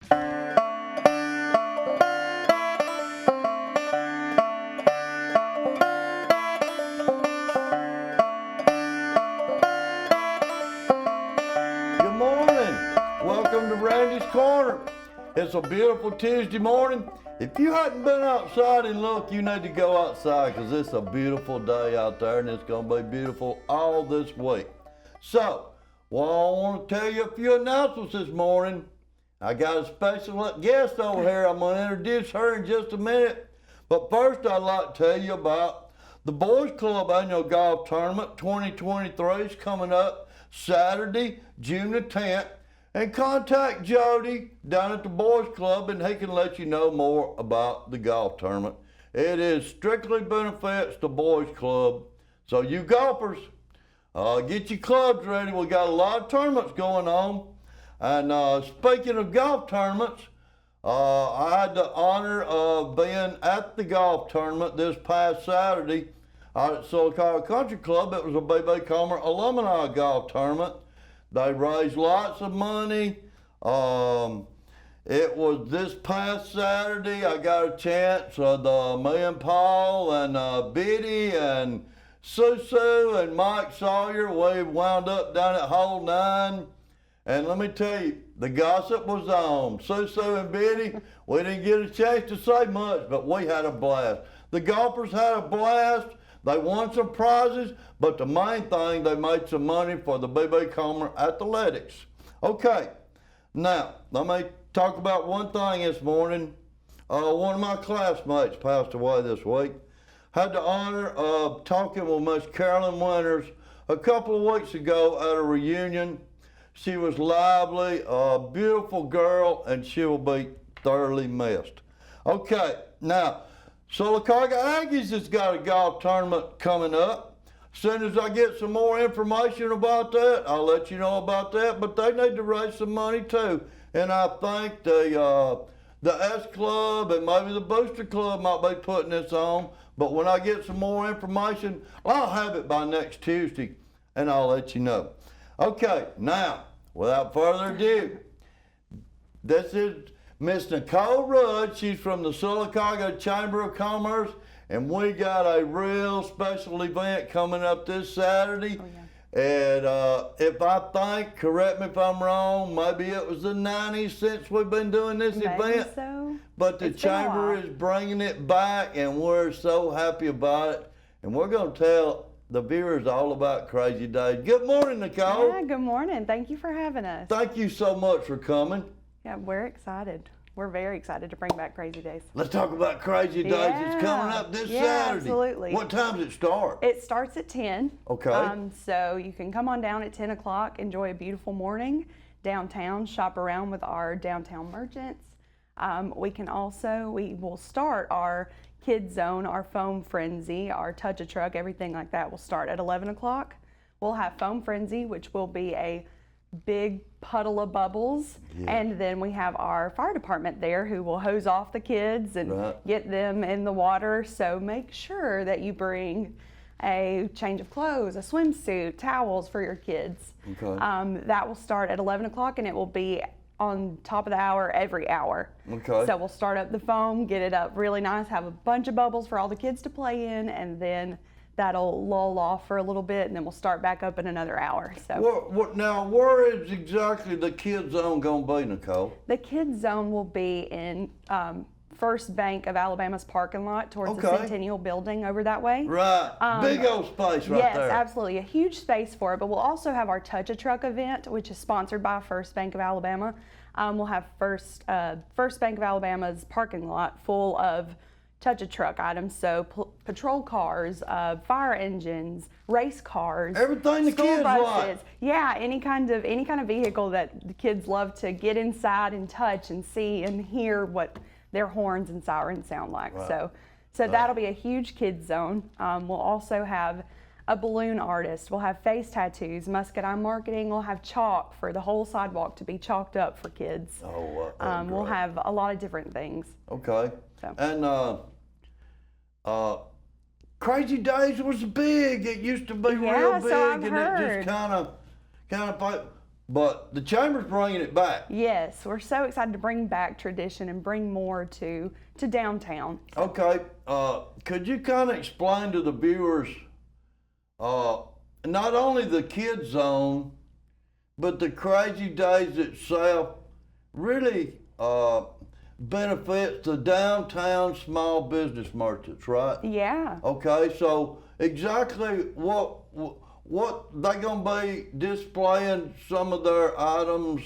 Good morning. Welcome to Randy's Corner. It's a beautiful Tuesday morning. If you hadn't been outside and look, you need to go outside because it's a beautiful day out there and it's going to be beautiful all this week. So, well, I want to tell you a few announcements this morning. I got a special guest over here. I'm going to introduce her in just a minute. But first, I'd like to tell you about the Boys Club Annual Golf Tournament 2023 is coming up Saturday, June the 10th. And contact Jody down at the Boys Club and he can let you know more about the golf tournament. It is strictly benefits the Boys Club. So you golfers, get your clubs ready. We got a lot of tournaments going on. And speaking of golf tournaments, I had the honor of being at the golf tournament this past Saturday out at Sylacauga Country Club. It was a B.B. Comer alumni golf tournament. They raised lots of money. It was this past Saturday. I got a chance. Me and Paul and Biddy and Susu and Mike Sawyer, we wound up down at hole 9. And let me tell you, the gossip was on. Susu and Biddy, we didn't get a chance to say much, but we had a blast. The golfers had a blast. They won some prizes, but the main thing, they made some money for the B.B. Comer Athletics. Okay, now, let me talk about one thing this morning. One of my classmates passed away this week. Had the honor of talking with Miss Carolyn Winters a couple of weeks ago at a reunion. She was lively, a beautiful girl, and she will be thoroughly missed. Okay, now, Sylacauga Aggies has got a golf tournament coming up. As soon as I get some more information about that, I'll let you know about that. But they need to raise some money too. And I think the S Club and maybe the Booster Club might be putting this on. But when I get some more information, I'll have it by next Tuesday and I'll let you know. Okay, now, without further ado, this is Miss Nicole Rudd. She's from the Sylacauga Chamber of Commerce, and we got a real special event coming up this Saturday. Oh, yeah. And if I think, correct me if I'm wrong, maybe it was the 90s since we've been doing this event. So. But the Chamber is bringing it back, and we're so happy about it. And we're going to tell the viewers all about Crazy Days. Good morning, Nicole. Yeah, good morning. Thank you for having us. Thank you so much for coming. Yeah, we're excited. We're very excited to bring back Crazy Days. Let's talk about Crazy Days. Yeah. It's coming up this Saturday. Absolutely. What time does it start? It starts at 10. Okay. So you can come on down at 10 o'clock, enjoy a beautiful morning downtown, shop around with our downtown merchants. We will start our Kids Zone, our Foam Frenzy, our Touch a Truck, everything like that will start at 11 o'clock. We'll have Foam Frenzy, which will be a big puddle of bubbles. Yeah. And then we have our fire department there who will hose off the kids and get them in the water. So make sure that you bring a change of clothes, a swimsuit, towels for your kids. Okay. That will start at 11 o'clock and it will be on top of the hour every hour. Okay. So we'll start up the foam, get it up really nice, have a bunch of bubbles for all the kids to play in, and then that'll lull off for a little bit, and then we'll start back up in another hour. So. Now, where is exactly the Kids Zone going to be, Nicole? The Kids Zone will be in First Bank of Alabama's parking lot towards the Centennial Building over that way. Right. Big old space right there. Yes, absolutely. A huge space for it. But we'll also have our Touch a Truck event, which is sponsored by First Bank of Alabama. We'll have First Bank of Alabama's parking lot full of Touch a Truck items, so patrol cars, fire engines, race cars, everything the kids like. Yeah, any kind of vehicle that the kids love to get inside and touch and see and hear what their horns and sirens sound like. Right. So that'll be a huge kids zone. We'll also have a balloon artist. We'll have face tattoos, Muscadine marketing. We'll have chalk for the whole sidewalk to be chalked up for kids. We'll have a lot of different things. Okay. So. And Crazy Days was big. It used to be real big, so I've and heard. It just kind of. but the chamber's bringing it back. Yes, we're so excited to bring back tradition and bring more to downtown. Okay, could you kind of explain to the viewers not only the kids zone, but the Crazy Days itself really benefits the downtown small business merchants, right? Yeah. Okay, so exactly what they gonna be displaying some of their items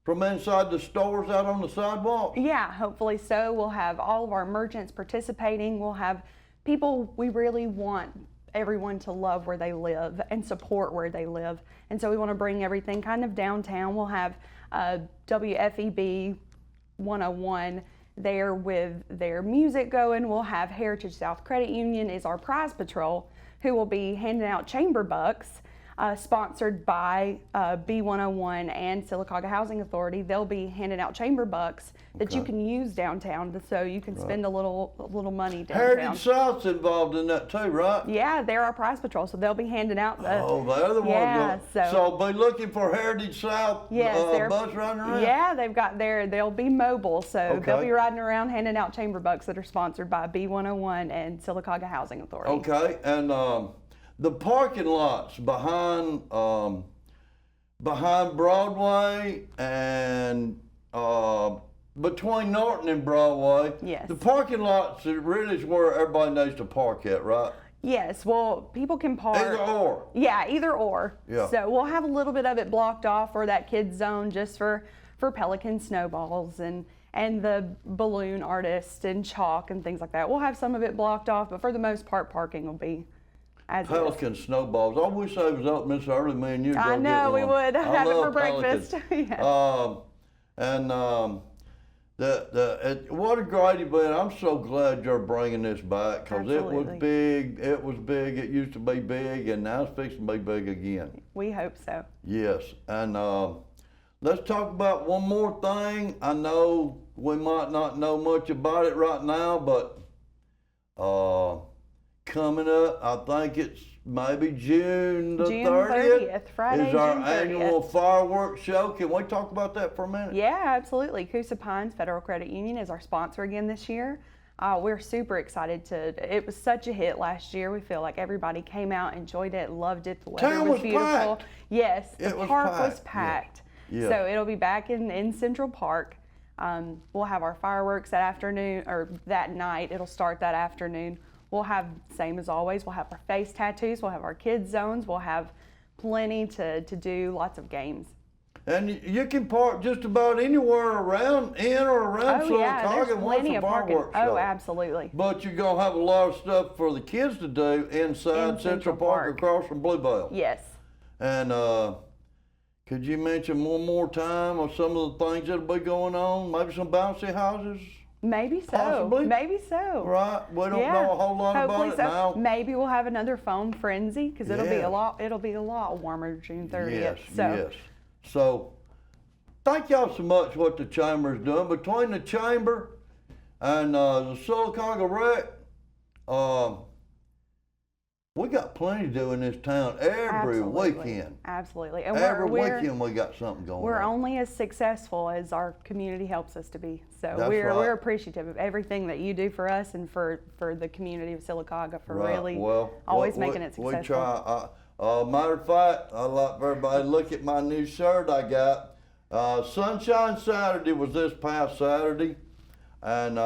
from inside the stores out on the sidewalk? Yeah, hopefully so. We'll have all of our merchants participating. We'll have people, we really want everyone to love where they live and support where they live. And so we want to bring everything kind of downtown. We'll have WFEB 101 there with their music going. We'll have Heritage South Credit Union is our prize patrol, who will be handing out chamber bucks, sponsored by B101 and Sylacauga Housing Authority. They'll be handing out chamber bucks that you can use downtown, so you can spend a little money downtown. Heritage South's involved in that too, right? Yeah, they're our prize patrol, so they'll be handing out the. Oh, they're the ones. So be looking for Heritage South bus riding around. Yeah, they'll be mobile, so they'll be riding around handing out chamber bucks that are sponsored by B101 and Sylacauga Housing Authority. Okay, and the parking lots behind Broadway and between Norton and Broadway. Yes. The parking lots really is where everybody needs to park at, right? Yes, well, people can park. Either or. Yeah, either or. Yeah. So we'll have a little bit of it blocked off for that kids zone, just for Pelican snowballs and the balloon artist and chalk and things like that. We'll have some of it blocked off, but for the most part, parking will be as Pelican snowballs. I wish I was up this early, man. You'd go I know, get we one. would have it for Pelicans. breakfast. Yeah. What a great event. I'm so glad you're bringing this back, because it was Absolutely. big. It was big. It used to be big, and now it's fixing to be big again. We hope so. Yes, and let's talk about one more thing. I know we might not know much about it right now, but coming up, I think it's maybe June the June 30th. Friday, is our June 30th. annual fireworks show. Can we talk about that for a minute? Yeah, absolutely. Coosa Pines Federal Credit Union is our sponsor again this year. We're super excited it was such a hit last year. We feel like everybody came out, enjoyed it, loved it. The weather Town was was beautiful. packed. Yes, the park was packed. packed. Yeah. So it'll be back in Central Park. We'll have our fireworks that afternoon, or that night. It'll start that afternoon. We'll have, same as always, we'll have our face tattoos, we'll have our kids zones, we'll have plenty to do, lots of games. And you can park just about anywhere around, in or around Sylacauga, and watch the fireworks show. Oh, absolutely. But you're going to have a lot of stuff for the kids to do inside In Central Park across from Bluebell. Yes. And could you mention one more time of some of the things that'll be going on? Maybe some bouncy houses? Maybe so. Possibly. Maybe so. Right. We don't know a whole lot Hopefully about it now. Maybe we'll have another foam frenzy, because it'll be Yeah. a lot warmer June 30th. Yes, So yes. So, thank y'all so much what the Chamber is doing. Between the Chamber and the Sylacauga Rec, we got plenty to do in this town every Absolutely. weekend. Absolutely. And Every weekend we got something going we're on. only as successful as our community helps us to be. So That's we're right. appreciative of everything that you do for us and for the community of Sylacauga for Right. really Well, always we- making it successful. We try. Matter of fact, I'd like for everybody to look at my new shirt I got. Sunshine Saturday was this past Saturday, and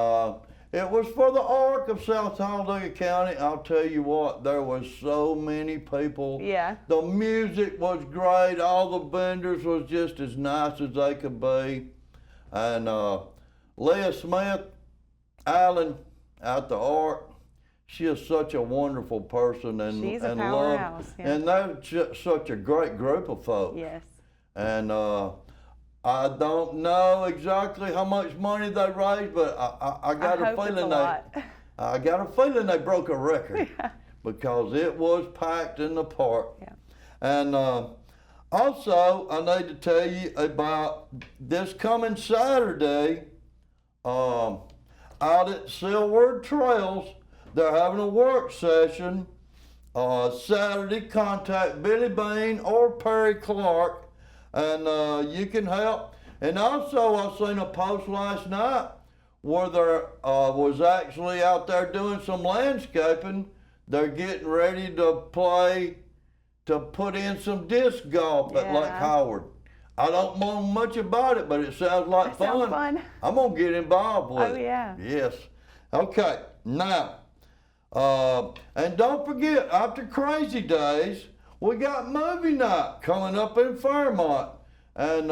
it was for the Arc of South Talladega County. I'll tell you what, there was so many people. Yeah. The music was great. All the vendors was just as nice as they could be. And Leah Smith, Allen at the Arc, she is such a wonderful person, and She's a and powerhouse, yeah. and they're such a great group of folks. Yes. And I don't know exactly how much money they raised, but I got I a hope it's feeling a lot. I got a feeling they broke a record because it was packed in the park. Yeah. And also, I need to tell you about this coming Saturday out at Silward Trails. They're having a work session. Saturday, contact Billy Bean or Perry Clark and you can help. And also, I seen a post last night where there was actually out there doing some landscaping. They're getting ready to put in some disc golf at Lake Howard. I don't know much about it, but it sounds like That sounds fun. I'm gonna get involved with it. Oh, yeah. Yes. Okay. Now, and don't forget, after Crazy Days, we got movie night coming up in Fairmont, and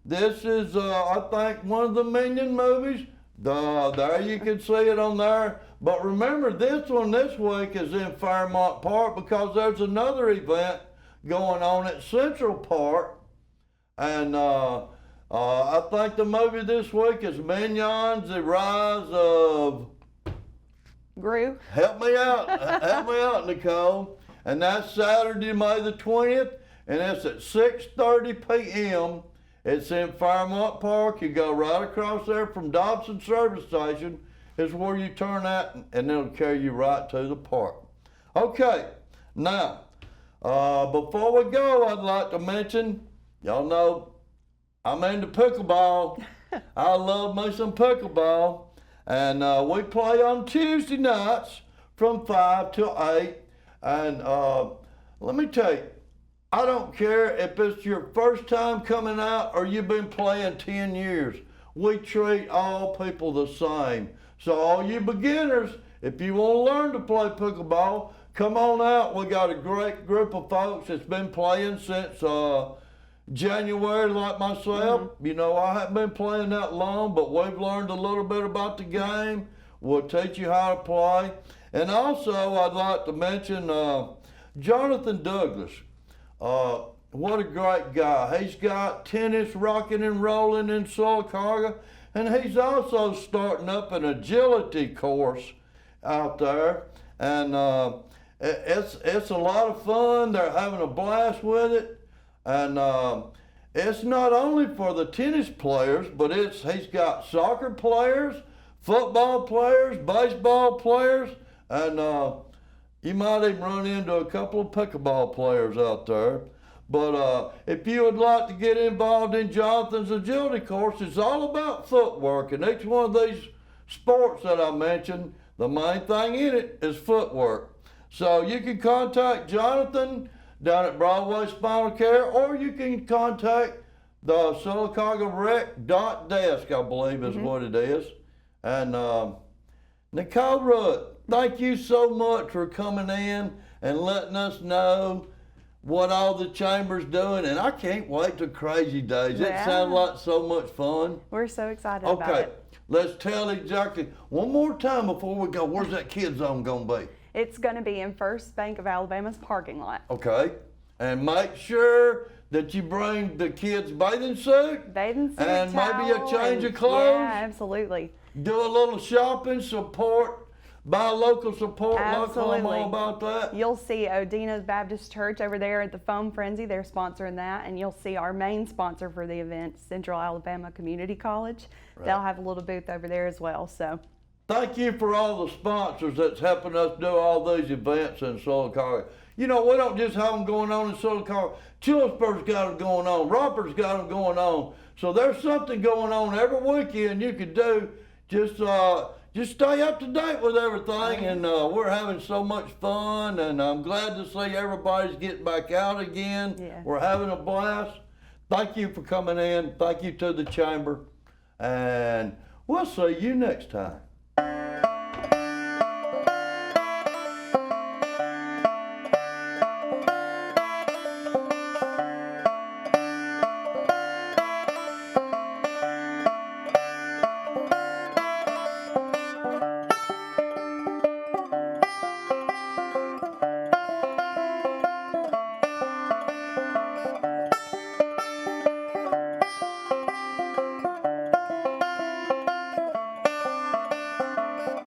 this is I think one of the Minion movies. There you can see it on there. But remember, this one this week is in Fairmont Park because there's another event going on at Central Park. And I think the movie this week is Minions: The Rise of Gru. Help me out, Nicole. And that's Saturday, May the 20th, and it's at 6:30 p.m. It's in Fairmont Park. You go right across there from Dobson Service Station is where you turn at, and it'll carry you right to the park. Okay, now, before we go, I'd like to mention, y'all know I'm into pickleball. I love me some pickleball. And we play on Tuesday nights from 5 till 8. And let me tell you, I don't care if it's your first time coming out or you've been playing 10 years. We treat all people the same. So all you beginners, if you want to learn to play pickleball, come on out. We got a great group of folks that's been playing since January, like myself. Mm-hmm. You know, I haven't been playing that long, but we've learned a little bit about the game. We'll teach you how to play. And also, I'd like to mention Jonathan Douglas. What a great guy. He's got tennis rocking and rolling in Sylacauga, and he's also starting up an agility course out there. And it's a lot of fun. They're having a blast with it. And it's not only for the tennis players, but he's got soccer players, football players, baseball players, and you might even run into a couple of pickleball players out there. But if you would like to get involved in Jonathan's agility course, it's all about footwork. And each one of these sports that I mentioned, the main thing in it is footwork. So you can contact Jonathan down at Broadway Spinal Care, or you can contact the Sylacauga Rec Desk, I believe is what it is. And Nicole Rudd, thank you so much for coming in and letting us know what all the chamber's doing, and I can't wait till Crazy Days. It sounds like so much fun. We're so excited about it. Okay, let's tell exactly one more time before we go. Where's that Kids Zone gonna be? It's going to be in First Bank of Alabama's parking lot. Okay, and make sure that you bring the kids' bathing suit. Bathing suit, and maybe a towel, change and- of clothes. Yeah, absolutely. Do a little shopping, buy local support. Absolutely. Local, I'm all about that. You'll see Odina's Baptist Church over there at the Foam Frenzy. They're sponsoring that. And you'll see our main sponsor for the event, Central Alabama Community College. Right. They'll have a little booth over there as well. So Thank you for all the sponsors that's helping us do all these events in Sylacauga. You know, we don't just have them going on in Sylacauga. Chillisburg's got them going on. Roper's got them going on. So there's something going on every weekend you could do. Just stay up to date with everything, and we're having so much fun, and I'm glad to see everybody's getting back out again. Yeah. We're having a blast. Thank you for coming in. Thank you to the chamber, and we'll see you next time.